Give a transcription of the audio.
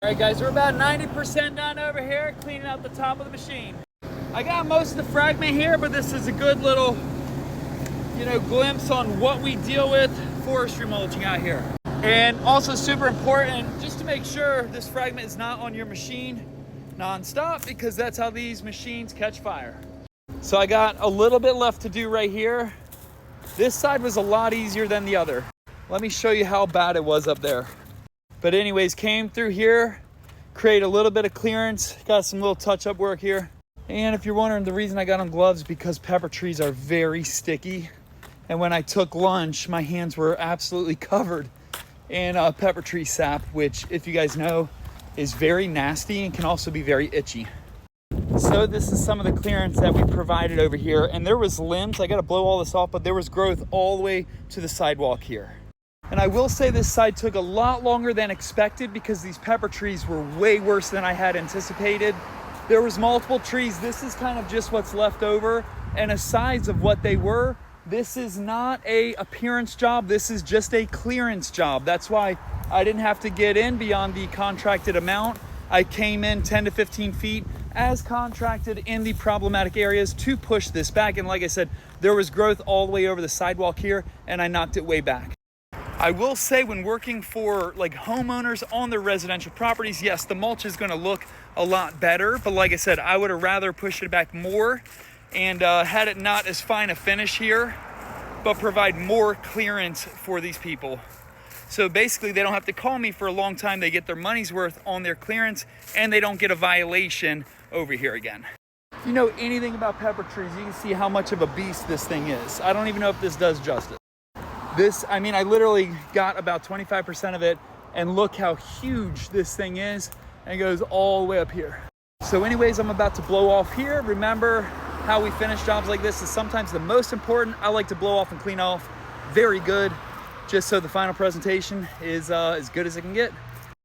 All right guys, we're about 90% done over here cleaning out the top of the machine. I got most of the fragment here, but this is a good little, glimpse on what we deal with forestry mulching out here. And also super important, just to make sure this fragment is not on your machine non-stop, because that's how these machines catch fire. So I got a little bit left to do right here. This side was a lot easier than the other. Let me show you how bad it was up there. But anyways, came through here, create a little bit of clearance, got some little touch-up work here. And if you're wondering, the reason I got on gloves, because pepper trees are very sticky. And when I took lunch, my hands were absolutely covered in pepper tree sap, which, if you guys know, is very nasty and can also be very itchy. So this is some of the clearance that we provided over here. And there was limbs, I gotta blow all this off, but there was growth all the way to the sidewalk here. And I will say this side took a lot longer than expected because these pepper trees were way worse than I had anticipated. There was multiple trees. This is kind of just what's left over. And aside of what they were, this is not a appearance job. This is just a clearance job. That's why I didn't have to get in beyond the contracted amount. I came in 10 to 15 feet as contracted in the problematic areas to push this back. And like I said, there was growth all the way over the sidewalk here, and I knocked it way back. I will say, when working for like homeowners on their residential properties, yes, the mulch is gonna look a lot better, but like I said, I would have rather pushed it back more and had it not as fine a finish here, but provide more clearance for these people. So basically they don't have to call me for a long time. They get their money's worth on their clearance, and they don't get a violation over here again. If you know anything about pepper trees, you can see how much of a beast this thing is. I don't even know if this does justice. I literally got about 25% of it, and look how huge this thing is, and it goes all the way up here. So anyways, I'm about to blow off here. Remember, how we finish jobs like this is sometimes the most important. I like to blow off and clean off very good, just so the final presentation is as good as it can get.